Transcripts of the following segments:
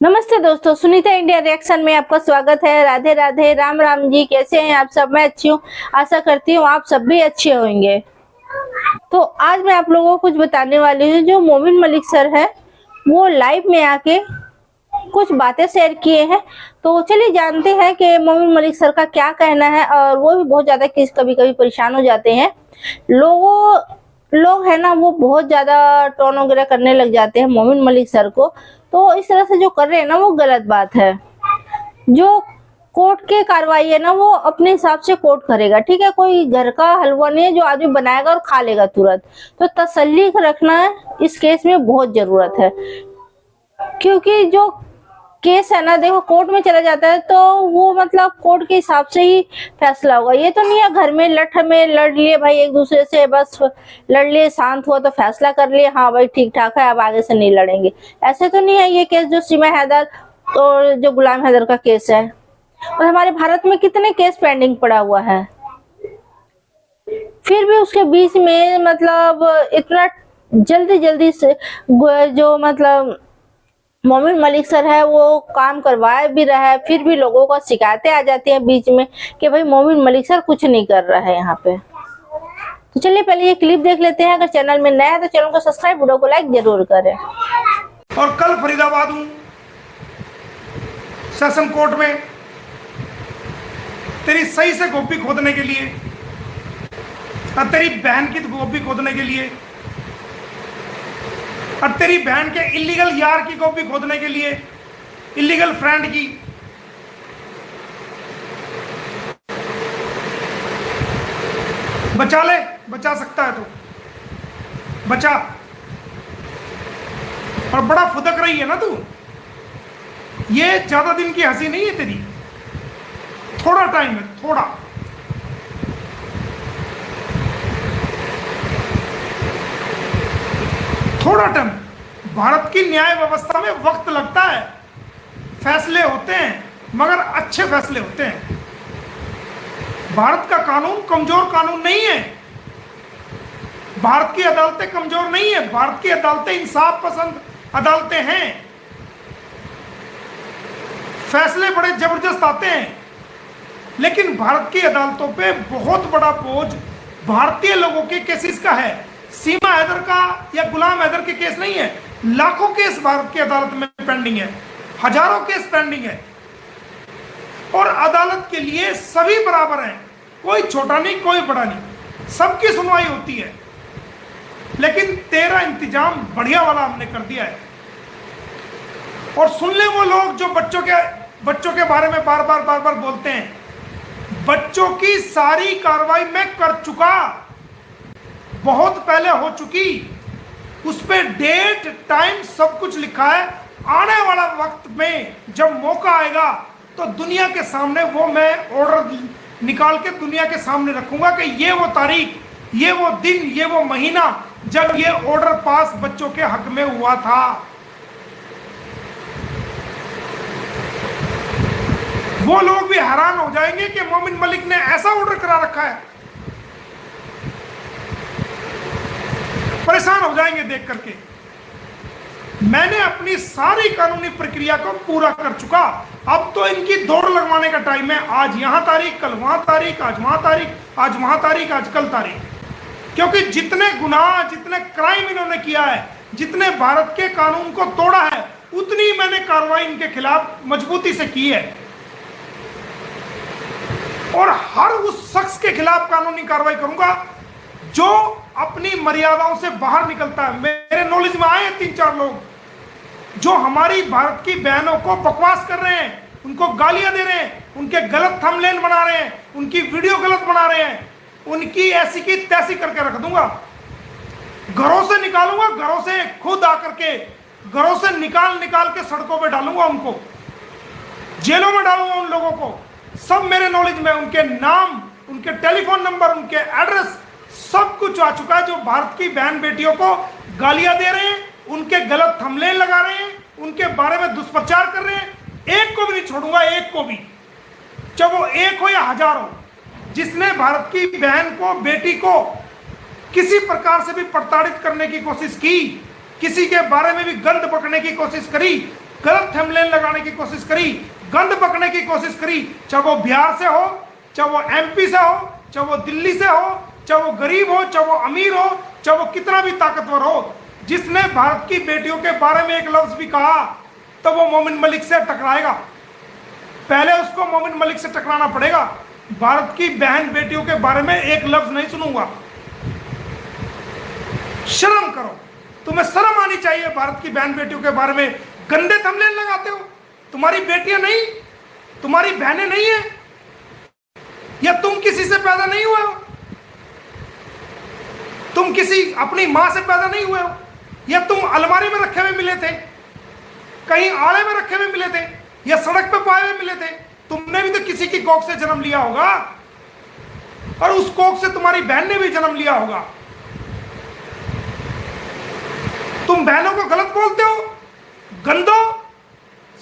नमस्ते दोस्तों, Sunita India reaction में आपका स्वागत है। राधे राधे, राम राम जी। कैसे हैं आप सब? मैं अच्छी हूँ, आशा करती हूँ आप सब भी अच्छे होंगे। तो आज मैं आप लोगों को कुछ बताने वाली हूँ। जो मोमिन मलिक सर है वो लाइव में आके कुछ बातें शेयर किए हैं। तो चलिए जानते हैं कि मोमिन मलिक सर का क्या कहना है। और वो भी बहुत ज्यादा कभी कभी परेशान हो जाते हैं। लोग है ना, वो बहुत ज्यादा टोन वगैरह करने लग जाते हैं मोमिन मलिक सर को। तो इस तरह से जो कर रहे हैं ना, वो गलत बात है। जो कोर्ट की कार्रवाई है ना, वो अपने हिसाब से कोर्ट करेगा, ठीक है। कोई घर का हलवा नहीं है जो आदमी बनाएगा और खा लेगा तुरंत। तो तसल्ली रखना इस केस में बहुत जरूरत है, क्योंकि जो केस है ना, देखो कोर्ट में चला जाता है तो वो मतलब कोर्ट के हिसाब से ही फैसला होगा। ये तो नहीं है घर में लड़ लिए भाई एक दूसरे से, बस लड़ लिए, शांत हुआ तो फैसला कर लिए, हाँ भाई ठीक ठाक है अब आगे से नहीं लड़ेंगे। ऐसे तो नहीं है। ये केस जो सीमा हैदर और जो गुलाम हैदर का केस है, और हमारे भारत में कितने केस पेंडिंग पड़ा हुआ है, फिर भी उसके बीच में मतलब इतना जल्दी से जो मतलब मोमिन मलिक सर है वो काम करवाए भी रहा है, फिर भी लोगों को शिकायतें आ जाती हैं बीच में कि भाई मोमिन मलिक सर कुछ नहीं कर रहा है यहाँ पे। तो चलिए पहले ये क्लिप देख लेते हैं। अगर चैनल में नया है तो चैनल को सब्सक्राइब, वीडियो को लाइक जरूर करें। और कल फरीदाबाद हूं सेशन कोर्ट में तेरी सही से कॉपी खोदने के लिए और तेरी बहन की कॉपी खोदने के लिए और तेरी बहन के इलीगल यार की कॉपी खोदने के लिए, इलीगल फ्रेंड की। बचा ले, बचा सकता है तो बचा। और बड़ा फुदक रही है ना तू। ये ज्यादा दिन की हंसी नहीं है तेरी, थोड़ा टाइम है, थोड़ा टाइम। भारत की न्याय व्यवस्था में वक्त लगता है, फैसले होते हैं मगर अच्छे फैसले होते हैं। भारत का कानून कमजोर कानून नहीं है, भारत की अदालतें कमजोर नहीं है, भारत की अदालतें इंसाफ पसंद अदालतें हैं। फैसले बड़े जबरदस्त आते हैं, लेकिन भारत की अदालतों पे बहुत बड़ा बोझ भारतीय लोगों के केसेस का है। सीमा हैदर का या गुलाम हैदर के केस नहीं है, लाखों केस भारत की अदालत में पेंडिंग है, हजारों केस पेंडिंग है। और अदालत के लिए सभी बराबर हैं, कोई छोटा नहीं कोई बड़ा नहीं, सबकी सुनवाई होती है। लेकिन तेरा इंतजाम बढ़िया वाला हमने कर दिया है। और सुन ले वो लोग जो बच्चों के बारे में बार बार बोलते हैं, बच्चों की सारी कार्रवाई मैं कर चुका, बहुत पहले हो चुकी, उस पे डेट टाइम सब कुछ लिखा है। आने वाला वक्त में जब मौका आएगा तो दुनिया के सामने वो मैं ऑर्डर निकाल के दुनिया के सामने रखूंगा कि ये वो तारीख, ये वो दिन, ये वो महीना जब ये ऑर्डर पास बच्चों के हक में हुआ था। वो लोग भी हैरान हो जाएंगे कि मोमिन मलिक ने ऐसा ऑर्डर करा रखा है, परेशान हो जाएंगे देख करके। मैंने अपनी सारी कानूनी प्रक्रिया को पूरा कर चुका, अब तो इनकी दौड़ लगवाने का टाइम है। आज यहां तारीख, कल वहां तारीख, आज वहां तारीख, आज वहां तारीख, आज कल तारीख। क्योंकि जितने गुनाह, जितने क्राइम इन्होंने किया है, जितने भारत के कानून को तोड़ा है, उतनी मैंने कार्रवाई इनके खिलाफ मजबूती से की है। और हर उस शख्स के खिलाफ कानूनी कार्रवाई करूंगा जो अपनी मर्यादाओं से बाहर निकलता है। मेरे नॉलेज में आए 3-4 लोग जो हमारी भारत की बहनों को बकवास कर रहे हैं, उनको गालियां दे रहे हैं, उनके गलत थंबनेल बना रहे हैं, उनकी वीडियो गलत बना रहे हैं, उनकी ऐसी की तैसी करके रख दूंगा। घरों से निकालूंगा, घरों से खुद आकर के घरों से निकाल के सड़कों पे डालूंगा, उनको जेलों में डालूंगा। उन लोगों को सब मेरे नॉलेज में, उनके नाम, उनके टेलीफोन नंबर, उनके एड्रेस सब कुछ आ चुका है। जो भारत की बहन बेटियों को गालियां दे रहे हैं, उनके गलत थंबनेल लगा रहे हैं, उनके बारे में दुष्प्रचार कर रहे हैं, एक को भी नहीं छोड़ूंगा, एक को भी, चाहे वो एक हो या हजार हो। जिसने भारत की बहन को, बेटी को किसी प्रकार से भी प्रताड़ित करने की कोशिश की, किसी के बारे में भी गंद बकने की कोशिश करी, गलत थंबनेल लगाने की कोशिश करी, गंद बकने की कोशिश करी, चाहे वो बिहार से हो, चाहे वो एमपी से हो, चाहे वो दिल्ली से हो, चाहे वो गरीब हो, चाहे वो अमीर हो, चाहे वो कितना भी ताकतवर हो, जिसने भारत की बेटियों के बारे में एक लफ्ज भी कहा तो वो मोमिन मलिक से टकराएगा। पहले उसको मोमिन मलिक से टकराना पड़ेगा। भारत की बहन बेटियों के बारे में एक लफ्ज नहीं सुनूंगा। शर्म करो, तुम्हें शर्म आनी चाहिए। भारत की बहन बेटियों के बारे में गंदे थंबनेल लगाते हो। तुम्हारी बेटियां नहीं, तुम्हारी बहनें नहीं है, या तुम किसी से पैदा नहीं हुए हो, तुम किसी अपनी मां से पैदा नहीं हुए हो, या तुम अलमारी में रखे हुए मिले थे, कहीं आड़े में रखे हुए मिले थे, या सड़क पे पाए हुए मिले थे। तुमने भी तो किसी की कोख से जन्म लिया होगा, और उस कोख से तुम्हारी बहन ने भी जन्म लिया होगा। तुम बहनों को गलत बोलते हो, गंदो,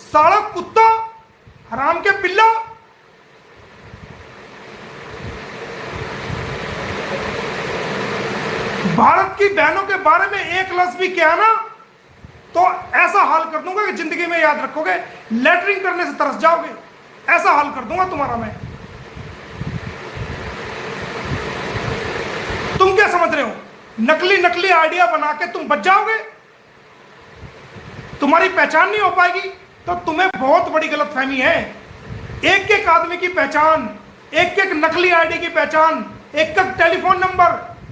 साड़ो, कुत्तो, हराम के पिल्लो। भारत की बहनों के बारे में एक लफ्ज भी किया ना तो ऐसा हाल कर दूंगा कि जिंदगी में याद रखोगे, लेटरिंग करने से तरस जाओगे। ऐसा हाल कर दूंगा तुम्हारा मैं। तुम क्या समझ रहे हो, नकली नकली आइडिया बना के तुम बच जाओगे, तुम्हारी पहचान नहीं हो पाएगी? तो तुम्हें बहुत बड़ी गलतफहमी है। एक एक आदमी की पहचान, एक एक नकली आईडी की पहचान, एक एक टेलीफोन नंबर,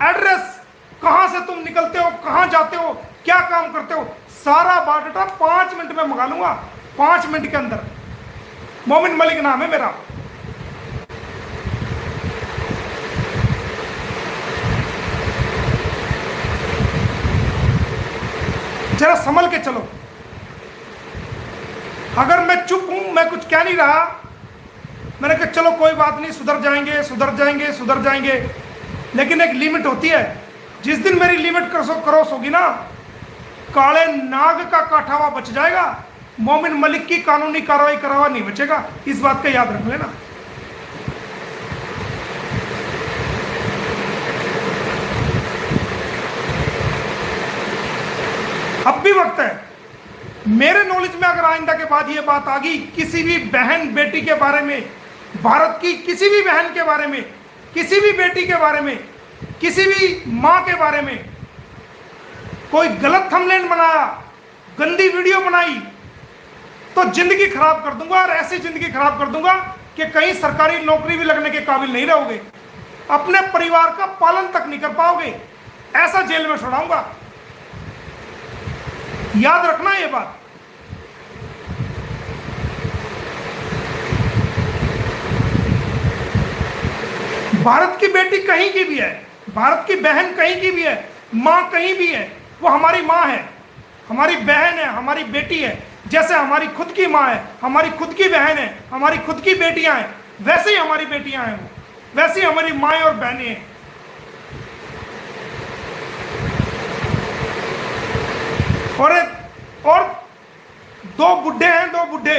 एड्रेस, कहां से तुम निकलते हो, कहां जाते हो, क्या काम करते हो, सारा बायोडाटा 5 मिनट में मंगा लूंगा। 5 मिनट के अंदर। मोमिन मलिक नाम है मेरा। जरा संभल के चलो। अगर मैं चुप हूं, मैं कुछ कह नहीं रहा, मैंने कहा चलो कोई बात नहीं, सुधर जाएंगे सुधर जाएंगे सुधर जाएंगे, लेकिन एक लिमिट होती है। जिस दिन मेरी लिमिट क्रॉस होगी ना, काले नाग का काठावा बच जाएगा, मोमिन मलिक की कानूनी कार्रवाई करावा नहीं बचेगा। इस बात का याद रख लेना। अब भी वक्त है। मेरे नॉलेज में अगर आइंदा के बाद ये बात आ गई, किसी भी बहन बेटी के बारे में, भारत की किसी भी बहन के बारे में, किसी भी बेटी के बारे में, किसी भी मां के बारे में कोई गलत थंबनेल बनाया, गंदी वीडियो बनाई, तो जिंदगी खराब कर दूंगा। और ऐसी जिंदगी खराब कर दूंगा कि कहीं सरकारी नौकरी भी लगने के काबिल नहीं रहोगे, अपने परिवार का पालन तक नहीं कर पाओगे, ऐसा जेल में छोड़ाऊंगा। याद रखना ये बात। भारत की बेटी कहीं की भी है, भारत की बहन कहीं की भी है, मां कहीं भी है, वो हमारी मां है, हमारी बहन है, हमारी बेटी है। जैसे हमारी खुद की मां है, हमारी खुद की बहन है, हमारी खुद की बेटियां हैं, वैसे ही हमारी बेटियां हैं, वैसे ही हमारी माएं और बहनें हैं। और 2 बुड्ढे हैं, 2 बुड्ढे।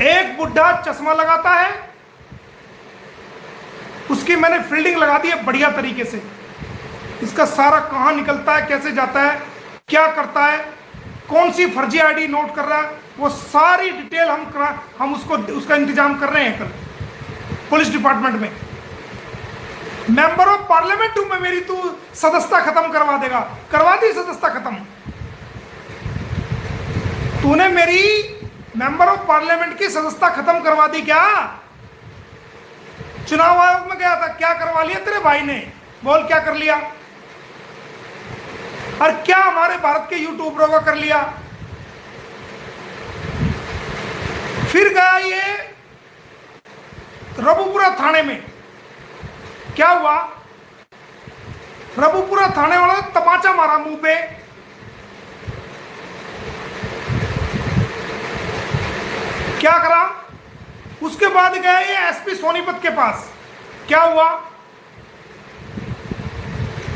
एक बुड्ढा चश्मा लगाता है, उसकी मैंने फील्डिंग लगा दी है बढ़िया तरीके से। इसका सारा कहां निकलता है, कैसे जाता है, क्या करता है, कौन सी फर्जी आईडी नोट कर रहा है, वो सारी डिटेल हम उसका इंतजाम कर रहे हैं कल पुलिस डिपार्टमेंट में। मेंबर ऑफ पार्लियामेंट हूं मैं, मेरी तू सदस्यता खत्म करवा देगा? करवा दी सदस्यता खत्म। तूने मेरी मेंबर ऑफ पार्लियामेंट की सदस्यता खत्म करवा दी क्या? चुनाव आयोग में गया था, क्या करवा लिया तेरे भाई ने? बोल क्या कर लिया? और क्या हमारे भारत के यूट्यूबरों का कर लिया? फिर गया ये रबुपुरा थाने में, क्या हुआ? रबुपुरा थाने वाले ने तमाचा मारा मुंह पे। क्या करा? उसके बाद गया ये एसपी सोनीपत के पास, क्या हुआ?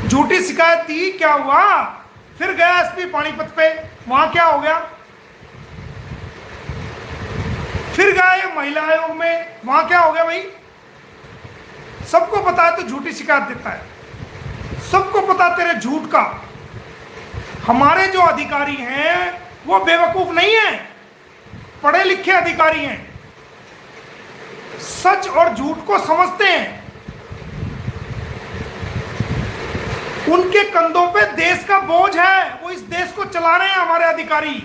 झूठी शिकायत दी, क्या हुआ? फिर गया एसपी पानीपत पे, वहां क्या हो गया? फिर गया ये महिला आयोग में, वहां क्या हो गया भाई? सबको पता है तो झूठी शिकायत देता है, सबको पता तेरे झूठ का। हमारे जो अधिकारी हैं वो बेवकूफ नहीं है, पढ़े लिखे अधिकारी हैं, सच और झूठ को समझते हैं। उनके कंधों पे देश का बोझ है, वो इस देश को चला रहे हैं हमारे अधिकारी।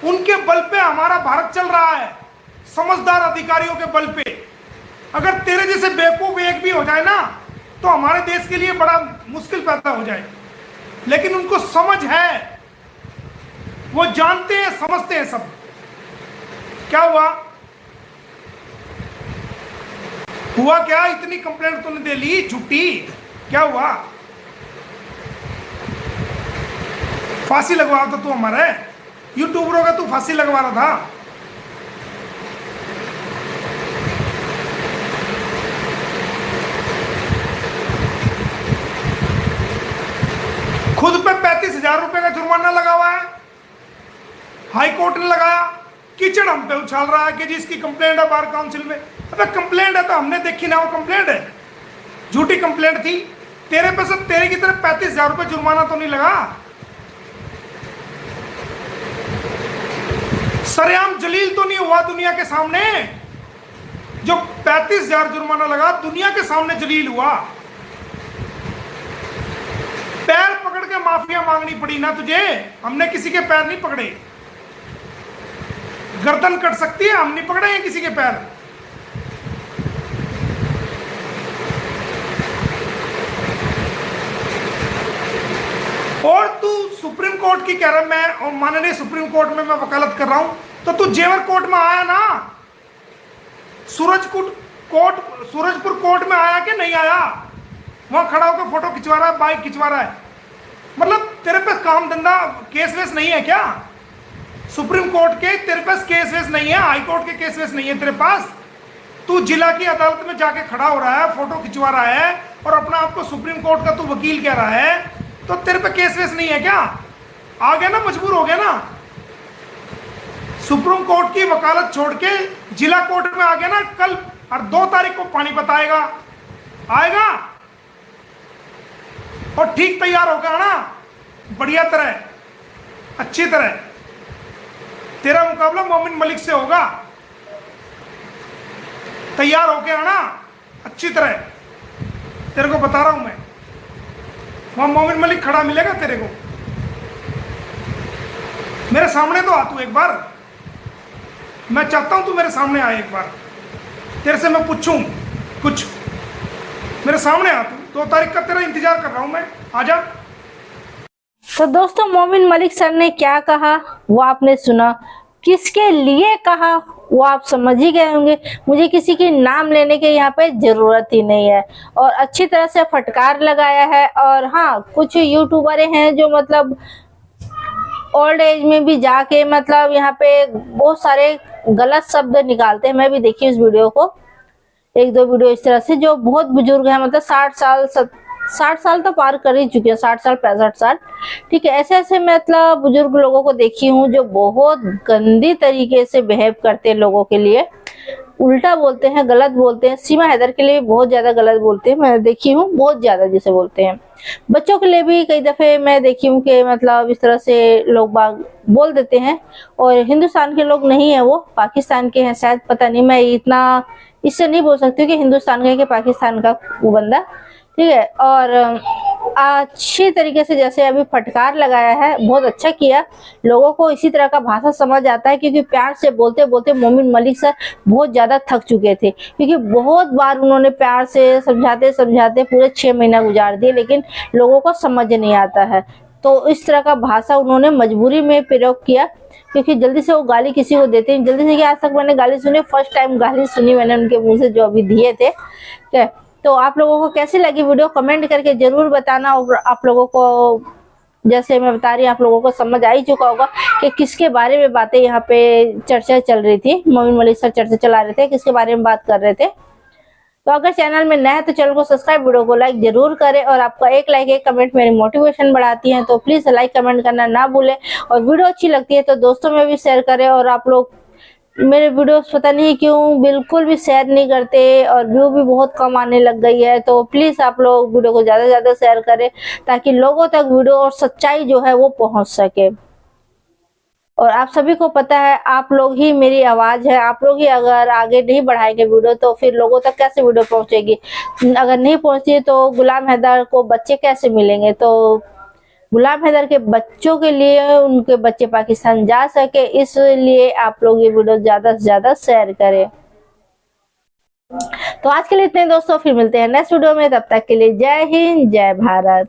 उनके बल पे हमारा भारत चल रहा है, समझदार अधिकारियों के बल पे। अगर तेरे जैसे बेवकूफ एक भी हो जाए ना तो हमारे देश के लिए बड़ा मुश्किल पैदा हो जाए। लेकिन उनको समझ है, वो जानते हैं, समझते हैं सब। क्या हुआ क्या? इतनी कंप्लेंट तूने दे ली झूठी, क्या हुआ? फांसी लगवा तो तू हमारे यूट्यूबरों का तू फांसी लगवा रहा था। खुद पे 35,000 रुपए का जुर्माना लगा हुआ है, हाई कोर्ट ने लगाया। कीचड़ हम पे उछाल रहा है कि जिसकी कंप्लेंट है बार काउंसिल में। अबे कंप्लेंट है तो हमने देखी ना, वो कंप्लेंट है, झूठी कंप्लेंट थी। तेरे पे से तेरे की तरफ 35,000 रुपए जुर्माना तो नहीं लगा। सरेआम जलील तो नहीं हुआ दुनिया के सामने? जो 35,000 जुर्माना लगा दुनिया के सामने जलील हुआ। पैर पकड़ के माफिया मांगनी पड़ी ना तुझे, हमने किसी के पैर नहीं पकड़े। गर्दन कट सकती है, हम नहीं पकड़े हैं किसी के पैर। और तू सुप्रीम कोर्ट की कह रहा, मैं और माननीय सुप्रीम कोर्ट में मैं वकालत कर रहा हूं, तो तू जेवर कोर्ट में आया ना? सूरजपुर कोर्ट में आया कि नहीं आया? वहां खड़ा होकर फोटो खिंचवा रहा है, बाइक खिंचवा रहा है। मतलब तेरे पे काम धंधा केस वेस नहीं है क्या? सुप्रीम कोर्ट के तेरे पास केस वेस नहीं है, हाई कोर्ट के केस वेस नहीं है तेरे पास। तू जिला की अदालत में जाके खड़ा हो रहा है, फोटो खिंचवा रहा है और अपना आपको सुप्रीम कोर्ट का तू वकील कह रहा है, तो तेरे पे केस वेस नहीं है क्या? आ गया ना, मजबूर हो गया ना। सुप्रीम कोर्ट की वकालत छोड़ के जिला कोर्ट में आ गया ना। कल और 2 तारीख को पानीपत आएगा और ठीक तैयार होगा ना, बढ़िया तरह, अच्छी तरह। तेरा मुकाबला मोमिन मलिक से होगा। तैयार होके आना अच्छी तरह, तेरे को बता रहा हूं मैं। वहां मोमिन मलिक खड़ा मिलेगा तेरे को। मेरे सामने तो आ तू एक बार, मैं चाहता हूं तू मेरे सामने आए एक बार, तेरे से मैं पूछूं कुछ। मेरे सामने आ तू, 2 तारीख का तेरा इंतजार कर रहा हूं मैं, आजा। तो दोस्तों, मोमिन मलिक सर ने क्या कहा वो आपने सुना। किसके लिए कहा वो आप समझ ही गए होंगे। मुझे किसी के नाम लेने के यहाँ पे जरूरत ही नहीं है। और अच्छी तरह से फटकार लगाया है। और हाँ, कुछ यूट्यूबर हैं जो मतलब ओल्ड एज में भी जाके मतलब यहाँ पे बहुत सारे गलत शब्द निकालते हैं। मैं भी देखी उस वीडियो को, 1-2 वीडियो इस तरह से, जो बहुत बुजुर्ग है, मतलब 60 साल तो पार कर ही चुके हैं, 60 साल 65 साल, ठीक है। ऐसे ऐसे मतलब बुजुर्ग लोगों को देखी हूँ जो बहुत गंदी तरीके से बिहेव करते हैं, लोगों के लिए उल्टा बोलते हैं, गलत बोलते हैं। सीमा हैदर के लिए बहुत ज्यादा गलत बोलते हैं, मैं देखी हूँ, बहुत ज्यादा जिसे बोलते हैं। बच्चों के लिए भी कई दफे मैं देखी हूँ कि मतलब इस तरह से लोग बाग बोल देते हैं। और हिंदुस्तान के लोग नहीं है, वो पाकिस्तान के हैं शायद, पता नहीं, मैं इतना इससे नहीं बोल सकती हूँ कि हिंदुस्तान का है कि पाकिस्तान का वो बंदा, ठीक है। और अच्छी तरीके से जैसे अभी फटकार लगाया है, बहुत अच्छा किया। लोगों को इसी तरह का भाषा समझ आता है, क्योंकि प्यार से बोलते बोलते मोमिन मलिक सर बहुत ज्यादा थक चुके थे, क्योंकि बहुत बार उन्होंने प्यार से समझाते समझाते पूरे 6 महीना गुजार दिए, लेकिन लोगों को समझ नहीं आता है। तो इस तरह का भाषा उन्होंने मजबूरी में प्रयोग किया, क्योंकि जल्दी से वो गाली किसी को देते हैं जल्दी से। क्या आज तक मैंने गाली सुनी, फर्स्ट टाइम गाली सुनी मैंने उनके मुंह से, जो अभी दिए थे, ठीक है। तो आप लोगों को कैसी लगी वीडियो कमेंट करके जरूर बताना। और आप लोगों को, जैसे मैं बता रही हूँ, आप लोगों को समझ आ ही चुका होगा कि किसके बारे में बातें यहाँ पे चर्चा चल रही थी। मोमिन मलिक सर चर्चा चला रहे थे, किसके बारे में बात कर रहे थे। तो अगर चैनल में नया है तो चैनल को सब्सक्राइब, वीडियो को लाइक जरूर करें। और आपका एक लाइक, एक कमेंट मेरी मोटिवेशन बढ़ाती है, तो प्लीज लाइक कमेंट करना ना भूलें। और वीडियो अच्छी लगती है तो दोस्तों में भी शेयर करें। और आप लोग मेरे वीडियोस पता नहीं क्यों बिल्कुल भी शेयर नहीं करते और व्यू भी बहुत कम आने लग गई है, तो प्लीज आप लोग वीडियो को ज्यादा से ज्यादा शेयर करें, ताकि लोगों तक वीडियो और सच्चाई जो है वो पहुंच सके। और आप सभी को पता है, आप लोग ही मेरी आवाज है। आप लोग ही अगर आगे नहीं बढ़ाएंगे वीडियो तो फिर लोगों तक कैसे वीडियो पहुंचेगी। अगर नहीं पहुंचती तो गुलाम हैदर को बच्चे कैसे मिलेंगे। तो गुलाम हैदर के बच्चों के लिए, उनके बच्चे पाकिस्तान जा सके, इसलिए आप लोग ये वीडियो ज्यादा से ज्यादा शेयर करें। तो आज के लिए इतने दोस्तों, फिर मिलते हैं नेक्स्ट वीडियो में। तब तक के लिए जय हिंद, जय भारत।